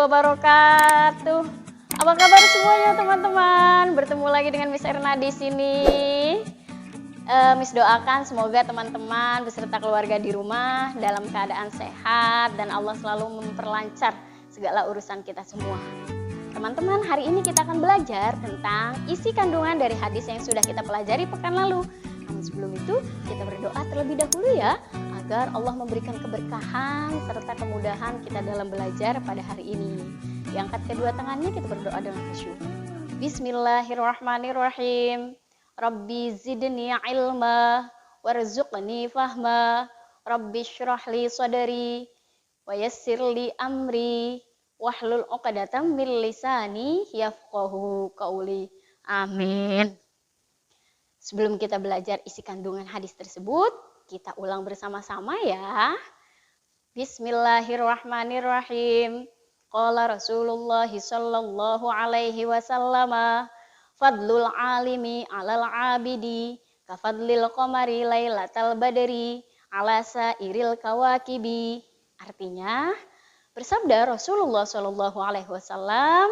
wabarakatuh. Apa kabar semuanya teman-teman? Bertemu lagi dengan Miss Erna di sini. Miss doakan semoga teman-teman beserta keluarga di rumah dalam keadaan sehat dan Allah selalu memperlancar segala urusan kita semua. Teman-teman, hari ini kita akan belajar tentang isi kandungan dari hadis yang sudah kita pelajari pekan lalu. Namun sebelum itu kita berdoa terlebih dahulu ya, agar Allah memberikan keberkahan serta kemudahan kita dalam belajar pada hari ini. Diangkat kedua tangannya, kita berdoa dengan khusyuk. Bismillahirrahmanirrahim. Rabbi zidni ilma warzuqni fahma. Rabbi syrah li sadri wa yassir li amri wahlul 'uqdatam min lisani yafqahu qauli. Amin. Sebelum kita belajar isi kandungan hadis tersebut, kita ulang bersama-sama ya. Bismillahirrahmanirrahim. Qala Rasulullah sallallahu alaihi wasallam, fadlul alimi 'alal 'abidi kafadlil qamari lailatal badri 'ala sairil kawakibi. Artinya, bersabda Rasulullah sallallahu alaihi wasallam,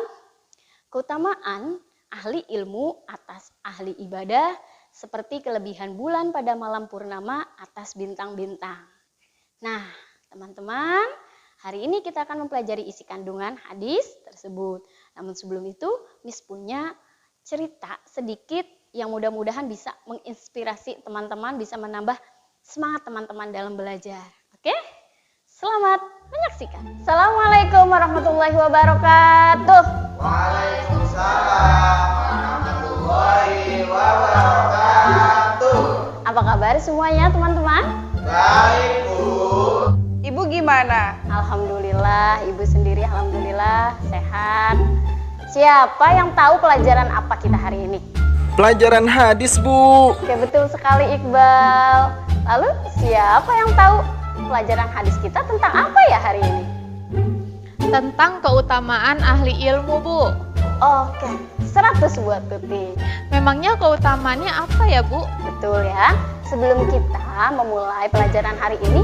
keutamaan ahli ilmu atas ahli ibadah seperti kelebihan bulan pada malam purnama atas bintang-bintang. Nah, teman-teman, hari ini kita akan mempelajari isi kandungan hadis tersebut. Namun sebelum itu, Miss punya cerita sedikit yang mudah-mudahan bisa menginspirasi teman-teman, bisa menambah semangat teman-teman dalam belajar. Oke? Selamat menyaksikan. Assalamualaikum warahmatullahi wabarakatuh. Waalaikumsalam warahmatullahi wabarakatuh. Apa kabar semuanya teman-teman? Baik, Bu. Ibu gimana? Alhamdulillah, ibu sendiri alhamdulillah sehat. Siapa yang tahu pelajaran apa kita hari ini? Pelajaran hadis, Bu. Oke, betul sekali Iqbal. Lalu siapa yang tahu pelajaran hadis kita tentang apa ya hari ini? Tentang keutamaan ahli ilmu, Bu. Oke, 100 buat Tuti. Memangnya keutamaannya apa ya, Bu? Betul ya. Sebelum kita memulai pelajaran hari ini,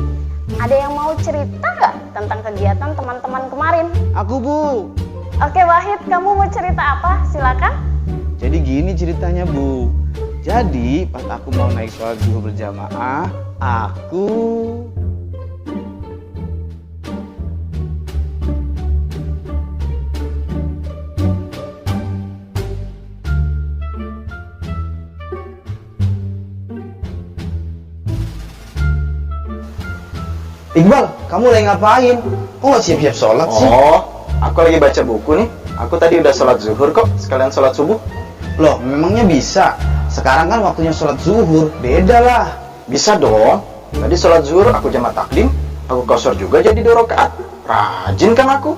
ada yang mau cerita nggak tentang kegiatan teman-teman kemarin? Aku, Bu. Oke Wahid, kamu mau cerita apa? Silakan. Jadi gini ceritanya, Bu. Jadi pas aku mau naik sholat zuhur berjamaah, aku Iqbal, kamu lagi ngapain? Kok nggak siap-siap sholat sih? Oh, aku lagi baca buku nih. Aku tadi udah sholat zuhur kok, sekalian sholat subuh. Loh, memangnya bisa? Sekarang kan waktunya sholat zuhur, beda lah. Bisa dong. Tadi sholat zuhur aku jamak takdim, aku qashar juga jadi 2 rakaat. Rajin kan aku?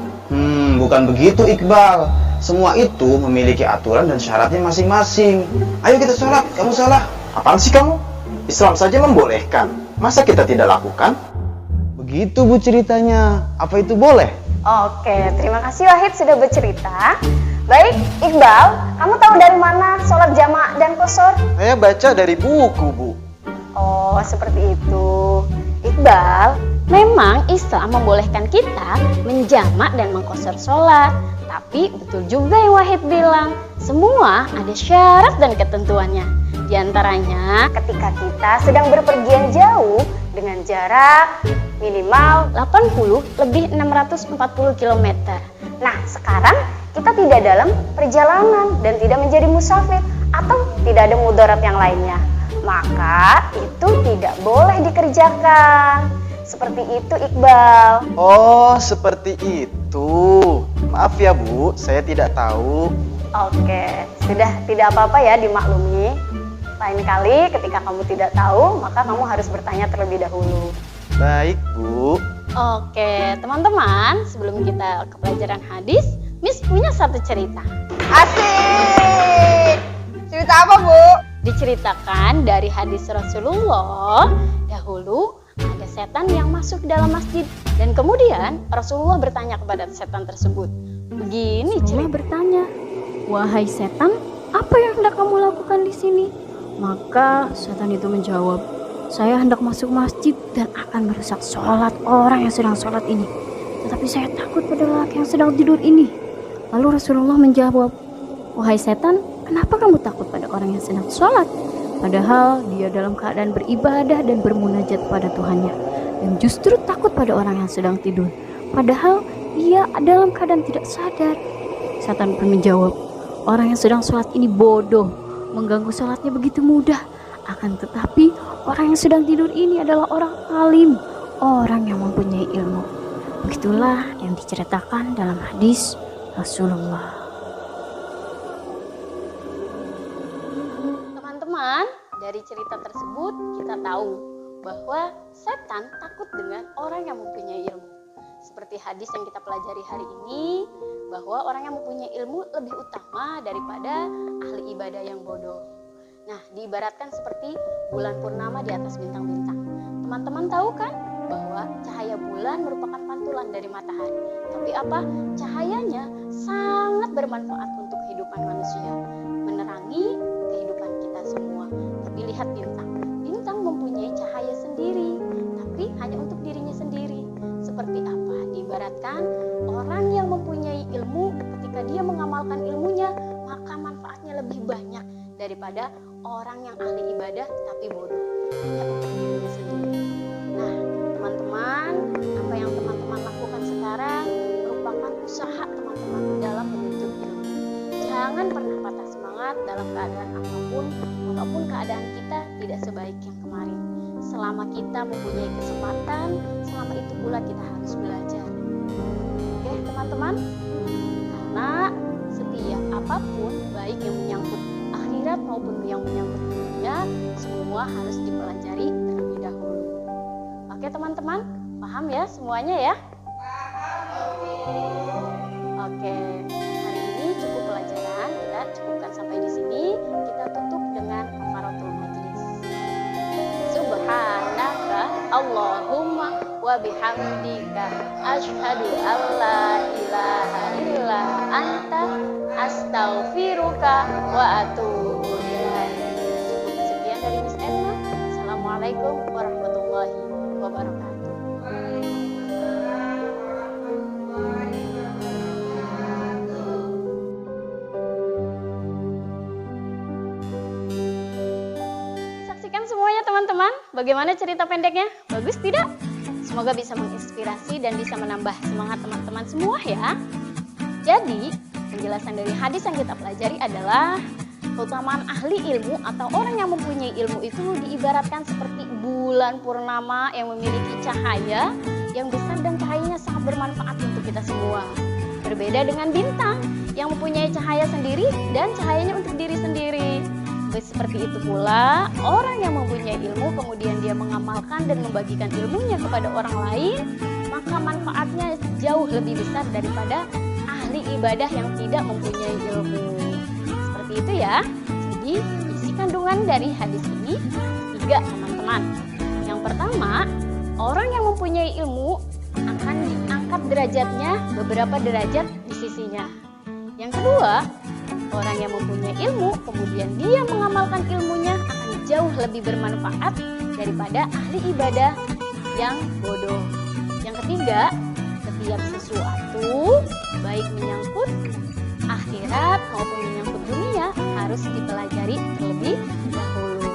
Bukan begitu Iqbal. Semua itu memiliki aturan dan syaratnya masing-masing. Ayo kita sholat, kamu salah. Apaan sih kamu? Islam saja membolehkan. Masa kita tidak lakukan? Begitu, Bu, ceritanya. Apa itu boleh? Oke, terima kasih Wahid sudah bercerita. Baik, Iqbal, kamu tahu dari mana sholat jamak dan qashar? Saya baca dari buku, Bu. Oh, seperti itu. Iqbal, memang Islam membolehkan kita menjamak dan mengqashar sholat. Tapi betul juga yang Wahid bilang, semua ada syarat dan ketentuannya. Di antaranya, ketika kita sedang berpergian jauh dengan jarak minimal 80 lebih 640 km. Nah, sekarang kita tidak dalam perjalanan dan tidak menjadi musafir atau tidak ada mudarat yang lainnya. Maka itu tidak boleh dikerjakan. Seperti itu Iqbal. Oh, seperti itu. Maaf ya, Bu, saya tidak tahu. Oke, sudah tidak apa-apa ya dimaklumi. Lain kali ketika kamu tidak tahu, maka kamu harus bertanya terlebih dahulu. Baik, Bu. Oke, teman-teman, sebelum kita ke pelajaran hadis, Miss punya satu cerita. Asik! Cerita apa, Bu? Diceritakan dari hadis Rasulullah, dahulu ada setan yang masuk ke dalam masjid. Dan kemudian Rasulullah bertanya kepada setan tersebut. Begini cerita bertanya, "Wahai setan, apa yang hendak kamu lakukan di sini?" Maka setan itu menjawab, "Saya hendak masuk masjid dan akan merusak sholat orang yang sedang sholat ini." tetapi saya takut pada lelaki yang sedang tidur ini. Lalu Rasulullah menjawab, wahai setan, kenapa kamu takut pada orang yang sedang sholat? Padahal dia dalam keadaan beribadah dan bermunajat pada Tuhannya. Dan justru takut pada orang yang sedang tidur. Padahal ia dalam keadaan tidak sadar. Setan pun menjawab, orang yang sedang sholat ini bodoh. Mengganggu sholatnya begitu mudah. Akan tetapi orang yang sedang tidur ini adalah orang alim, orang yang mempunyai ilmu. Begitulah yang diceritakan dalam hadis Rasulullah. Teman-teman, dari cerita tersebut kita tahu bahwa setan takut dengan orang yang mempunyai ilmu. Seperti hadis yang kita pelajari hari ini, bahwa orang yang mempunyai ilmu lebih utama daripada ahli ibadah yang bodoh. Nah, diibaratkan seperti bulan purnama di atas bintang-bintang. Teman-teman tahu kan bahwa cahaya bulan merupakan pantulan dari matahari. Tapi apa? Cahayanya sangat bermanfaat untuk kehidupan manusia, menerangi kehidupan kita semua. Tapi lihat bintang. Bintang mempunyai cahaya sendiri, tapi hanya untuk dirinya sendiri. Seperti apa? Diibaratkan orang yang mempunyai ilmu, ketika dia mengamalkan ilmunya, maka manfaatnya lebih banyak daripada orang yang ahli ibadah tapi bodoh, hanya untuk dirinya sendiri. Nah, teman-teman, apa yang teman-teman lakukan sekarang merupakan usaha teman-teman dalam menuntut ilmu. Jangan pernah patah semangat dalam keadaan apapun, walaupun keadaan kita tidak sebaik yang kemarin. Selama kita mempunyai kesempatan, selama itu pula kita harus belajar. Oke, teman-teman? Karena setiap apapun, baik yang menyangkut akhirat maupun yang menyangkut dunia, semua harus dipelajari terlebih dahulu. Oke, teman-teman? Paham ya semuanya ya? Oke, hari ini cukup pelajaran, kita cukupkan sampai di sini. Kita tutup dengan kafaratul majlis. Subhanaka Allahumma wa bihamdika asyhadu an la ilaha illa anta astaghfiruka wa atubu ilaik. Cukup sekian dari Miss Emma. Assalamualaikum warahmatullahi wabarakatuh. Saksikan semuanya teman-teman. Bagaimana cerita pendeknya? Bagus tidak? Semoga bisa menginspirasi dan bisa menambah semangat teman-teman semua ya. Jadi, penjelasan dari hadis yang kita pelajari adalah keutamaan ahli ilmu atau orang yang mempunyai ilmu itu diibaratkan seperti bulan purnama yang memiliki cahaya yang besar dan cahayanya sangat bermanfaat untuk kita semua. Berbeda dengan bintang yang mempunyai cahaya sendiri dan cahayanya untuk diri sendiri. Seperti itu pula, orang yang mempunyai ilmu kemudian dia mengamalkan dan membagikan ilmunya kepada orang lain, maka manfaatnya jauh lebih besar daripada ahli ibadah yang tidak mempunyai ilmu. Seperti itu ya. Jadi, isi kandungan dari hadis ini tiga teman-teman. Yang pertama, orang yang mempunyai ilmu akan diangkat derajatnya beberapa derajat di sisinya. Yang kedua, orang yang mempunyai ilmu, kemudian dia mengamalkan ilmunya akan jauh lebih bermanfaat daripada ahli ibadah yang bodoh. Yang ketiga, setiap sesuatu, baik menyangkut akhirat maupun menyangkut dunia, harus dipelajari terlebih dahulu.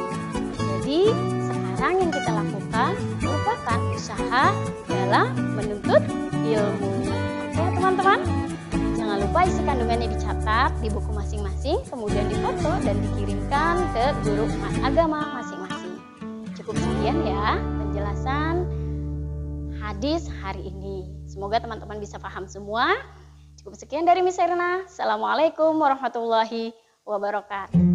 Jadi, sekarang yang kita lakukan merupakan usaha dalam menuntut ilmu. Oke, teman-teman? Jangan lupa isi kandungannya dicatat di buku masing-masing, kemudian difoto dan dikirimkan ke guru agama masing-masing. Cukup sekian ya penjelasan hadis hari ini. Semoga teman-teman bisa paham semua. Cukup sekian dari Miss Erna. Assalamualaikum warahmatullahi wabarakatuh.